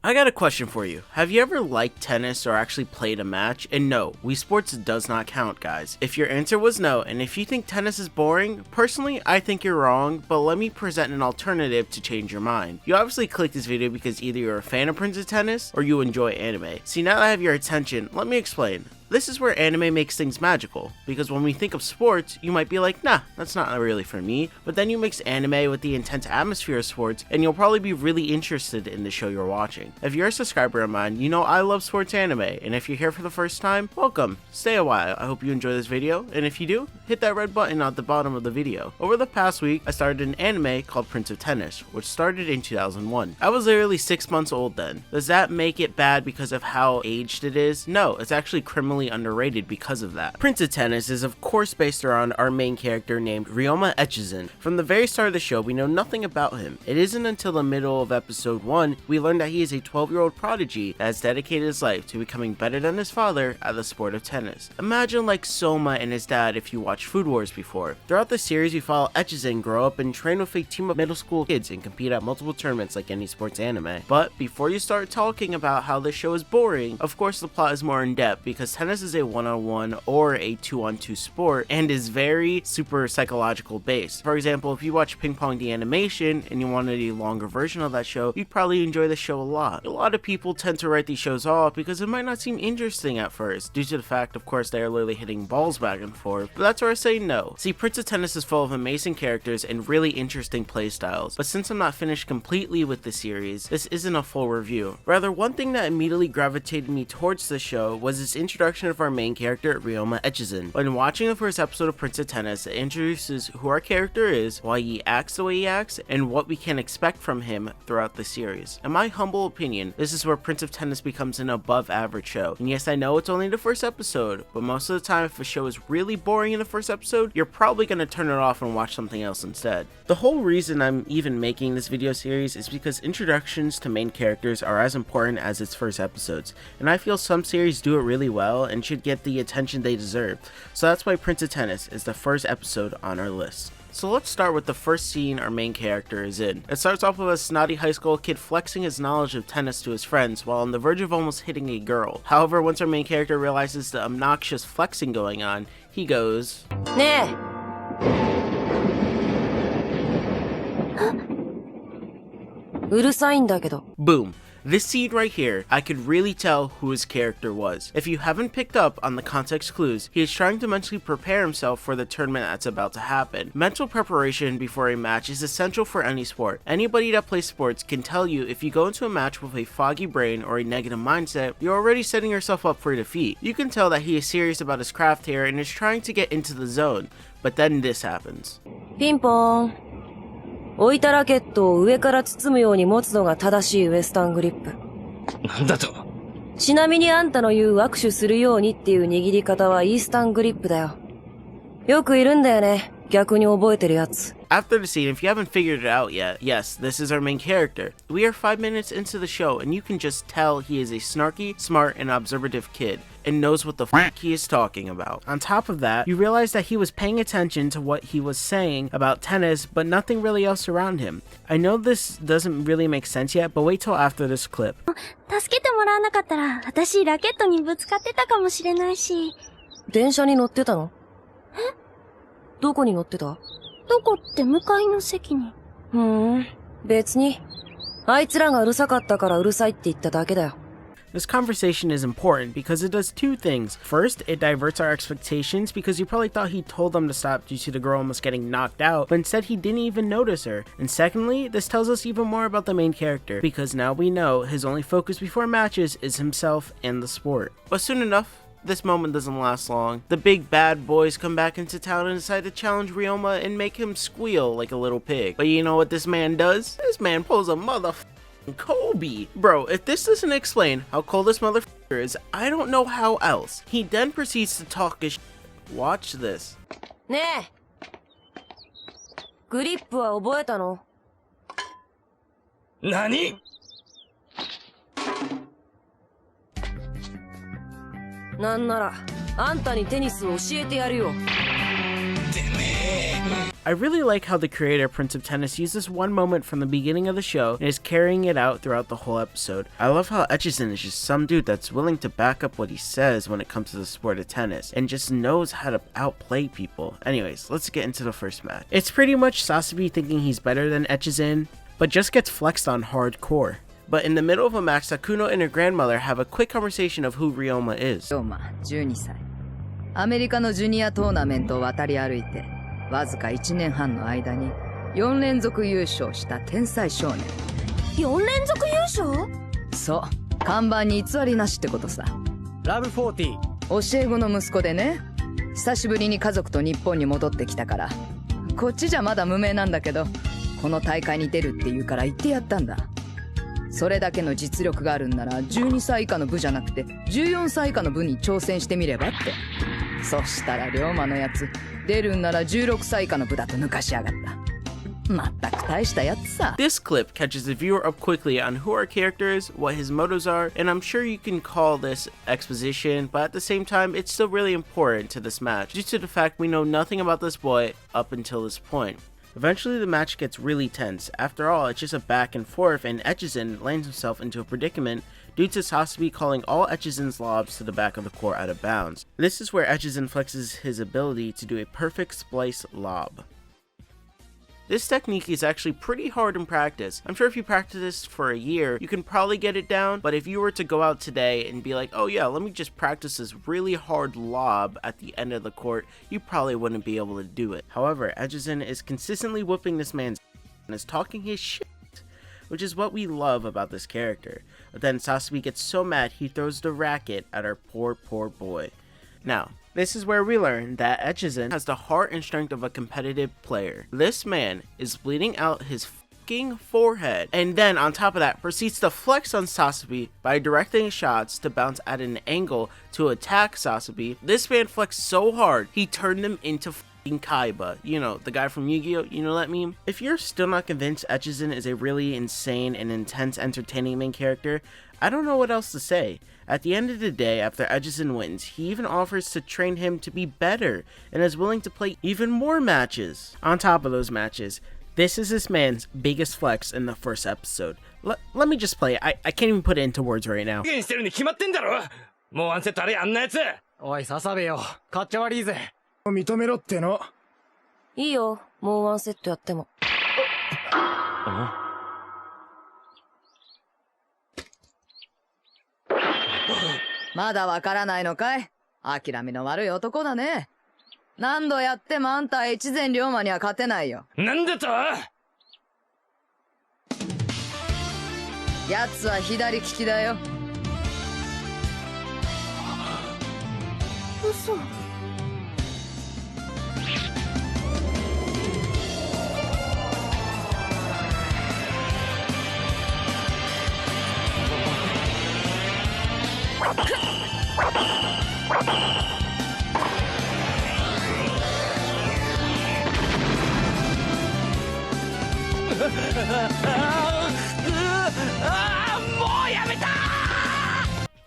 I got a question for you. Have you ever liked tennis or actually played a match? And no, Wii Sports does not count, guys. If your answer was no, and if you think tennis is boring, personally, I think you're wrong, but let me present an alternative to change your mind. You obviously clicked this video because either you're a fan of Prince of Tennis or you enjoy anime. See, now that I have your attention, let me explain. This is where anime makes things magical, because when we think of sports, you might be like, nah, that's not really for me, but then you mix anime with the intense atmosphere of sports, and you'll probably be really interested in the show you're watching. If you're a subscriber of mine, you know I love sports anime, and if you're here for the first time, welcome, stay a while, I hope you enjoy this video, and if you do, hit that red button at the bottom of the video. Over the past week, I started an anime called Prince of Tennis, which started in 2001. I was literally 6 months old then. Does that make it bad because of how aged it is? No, it's actually criminally underrated because of that. Prince of Tennis is of course based around our main character named Ryoma Echizen. From the very start of the show, we know nothing about him. It isn't until the middle of episode 1 we learn that he is a 12-year-old prodigy that has dedicated his life to becoming better than his father at the sport of tennis. Imagine like Soma and his dad if you watched Food Wars before. Throughout the series, we follow Echizen grow up and train with a team of middle school kids and compete at multiple tournaments like any sports anime. But before you start talking about how this show is boring, of course the plot is more in depth because tennis is a one-on-one or a two-on-two sport and is very super psychological based. For example, if you watch Ping Pong the animation and you wanted a longer version of that show, you'd probably enjoy the show a lot. A lot of people tend to write these shows off because it might not seem interesting at first, due to the fact, of course, they are literally hitting balls back and forth, but that's where I say no. See, Prince of Tennis is full of amazing characters and really interesting playstyles, but since I'm not finished completely with the series, this isn't a full review. Rather, one thing that immediately gravitated me towards the show was its introduction of our main character, Ryoma Echizen. When watching the first episode of Prince of Tennis, it introduces who our character is, why he acts the way he acts, and what we can expect from him throughout the series. In my humble opinion, this is where Prince of Tennis becomes an above average show. And yes, I know it's only the first episode, but most of the time if a show is really boring in the first episode, you're probably going to turn it off and watch something else instead. The whole reason I'm even making this video series is because introductions to main characters are as important as its first episodes, and I feel some series do it really well and should get the attention they deserve, so that's why Prince of Tennis is the first episode on our list. So let's start with the first scene our main character is in. It starts off with a snotty high school kid flexing his knowledge of tennis to his friends while on the verge of almost hitting a girl. However, once our main character realizes the obnoxious flexing going on, he goes, "Nee." Boom. This scene right here, I could really tell who his character was. If you haven't picked up on the context clues, he is trying to mentally prepare himself for the tournament that's about to happen. Mental preparation before a match is essential for any sport. Anybody that plays sports can tell you if you go into a match with a foggy brain or a negative mindset, you're already setting yourself up for defeat. You can tell that he is serious about his craft here and is trying to get into the zone, but then this happens. Ping pong. 置いたラケットを上から包むように持つのが正しいウエスタングリップ。なんだと？ちなみにあんたの言う握手するようにっていう握り方はイースタングリップだよ。よくいるんだよね。逆に覚えてるやつ。After the scene, if you haven't figured it out yet, yes, this is our main character. We are 5 minutes into the show and you can just tell he is a snarky, smart, and observative kid and knows what the f he is talking about. On top of that, you realize that he was paying attention to what he was saying about tennis, but nothing really else around him. I know this doesn't really make sense yet, but wait till after this clip. 助けてもらわなかったら、私ラケットにぶつかってたかもしれないし。電車に乗ってたの？え？どこに乗ってた？どこって向かいの席に。別に。あいつらがうるさかったからうるさいって言っただけだよ。This conversation is important because it does two things. First, it diverts our expectations because you probably thought he told them to stop due to the girl almost getting knocked out, but instead he didn't even notice her. And secondly, this tells us even more about the main character because now we know his only focus before matches is himself and the sport. But soon enough, this moment doesn't last long. The big bad boys come back into town and decide to challenge Ryoma and make him squeal like a little pig. But you know what this man does? This man pulls a motherfucking Kobe. Bro, if this doesn't explain how cold this motherfucker is, I don't know how else. He then proceeds to talk his shit. Watch this. ねえ。グリップは覚えたの？何？なんなら、あんたにテニスを教えてやるよ。てめえ。I really like how the creator, Prince of Tennis, used this one moment from the beginning of the show and is carrying it out throughout the whole episode. I love how Echizen is just some dude that's willing to back up what he says when it comes to the sport of tennis, and just knows how to outplay people. Anyways, let's get into the first match. It's pretty much Sasabi thinking he's better than Echizen, but just gets flexed on hardcore. But in the middle of a match, Sakuno and her grandmother have a quick conversation of who Ryoma is. Ryoma, 12歳。アメリカのジュニアトーナメントを渡り歩いて、わずか1年半の間に4連続優勝した天才少年。4連続優勝？そう、看板に偽りなしってことさ。ラブ40。教え子の息子でね、久しぶりに家族と日本に戻ってきたから、こっちじゃまだ無名なんだけど、この大会に出るって言うから言ってやったんだ。それだけの実力があるんなら12歳以下の部じゃなくて14歳以下の部に挑戦してみればって。そしたら龍馬のやつ出るんなら16歳以下の部だと抜かしやがった。まったく大したやつさ。 This clip catches the viewer up quickly on who our character is, what his motives are, and I'm sure you can call this exposition, but at the same time it's still really important to this match due to the fact we know nothing about this boy up until this point. Eventually the match gets really tense. After all, it's just a back and forth, and Echizen lands himself into a predicament due to Sasabi calling all Echizen's lobs to the back of the court out of bounds. This is where Echizen flexes his ability to do a perfect splice lob. This technique is actually pretty hard in practice. I'm sure if you practice this for a year, you can probably get it down, but if you were to go out today and be like, oh yeah, let me just practice this really hard lob at the end of the court, you probably wouldn't be able to do it. However, Echizen is consistently whooping this man's and is talking his shit, which is what we love about this character. But then Sasabi gets so mad he throws the racket at our poor boy. Now, this is where we learn that Echizen has the heart and strength of a competitive player. This man is bleeding out his fucking forehead, and then on top of that proceeds to flex on Sasabi by directing shots to bounce at an angle to attack Sasabi. This man flexed so hard, he turned him into fucking Kaiba. You know, the guy from Yu-Gi-Oh! You know that meme? If you're still not convinced Echizen is a really insane and intense entertaining main character, I don't know what else to say. At the end of the day, after Echizen wins, he even offers to train him to be better and is willing to play even more matches. On top of those matches, this is this man's biggest flex in the first episode. Let me just play it. I can't even put it into words right now. もうワンセットあれやんなやつ。おい、笹部よ。かっちゃ悪いぜ。認めろっての。いいよ、もうワンセットやっても。まだわからないのかい？諦めの悪い男だね。何度やってもあんた越前龍馬には勝てないよ。なんだと？奴は左利きだよ。嘘。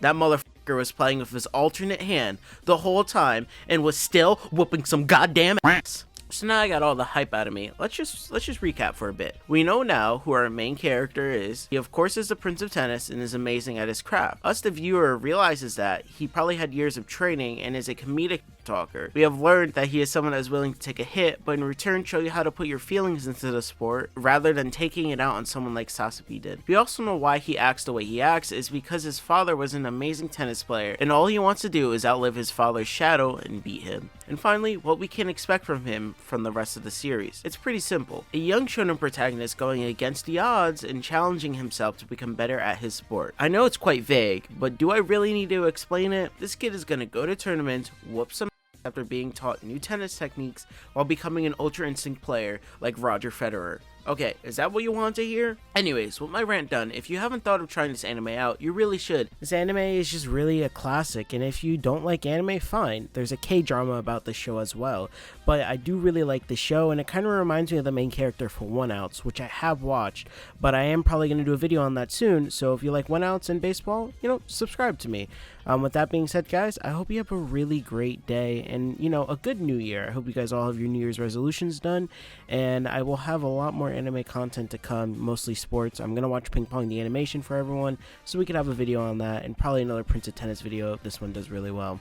That motherfucker was playing with his alternate hand the whole time and was still whooping some goddamn ass. So now I got all the hype out of me. Let's just recap for a bit. We know now who our main character is. He of course is the Prince of Tennis and is amazing at his craft. Us, the viewer, realizes that he probably had years of training and is a comedic talker. We have learned that he is someone that is willing to take a hit, but in return show you how to put your feelings into the sport rather than taking it out on someone like Sasabi did. We also know why he acts the way he acts is because his father was an amazing tennis player and all he wants to do is outlive his father's shadow and beat him. And finally, what we can expect from him from the rest of the series. It's pretty simple. A young shonen protagonist going against the odds and challenging himself to become better at his sport. I know it's quite vague, but do I really need to explain it? This kid is gonna go to tournaments, whoop some after being taught new tennis techniques while becoming an Ultra Instinct player like Roger Federer. Okay, is that what you want to hear? Anyways, with my rant done, if you haven't thought of trying this anime out, you really should. This anime is just really a classic, and if you don't like anime, fine. There's a K-drama about the show as well, but I do really like the show, and it kind of reminds me of the main character for One Outs, which I have watched, but I am probably going to do a video on that soon, so if you like One Outs and baseball, subscribe to me. With that being said, guys, I hope you have a really great day and, a good new year. I hope you guys all have your New Year's resolutions done, and I will have a lot more anime content to come, mostly sports. I'm going to watch Ping Pong the animation for everyone, so we could have a video on that, and probably another Prince of Tennis video if this one does really well.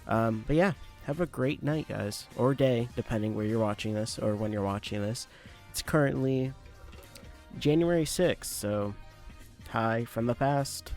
But yeah, have a great night, guys, or day, depending where you're watching this or when you're watching this. It's currently January 6th, so hi from the past.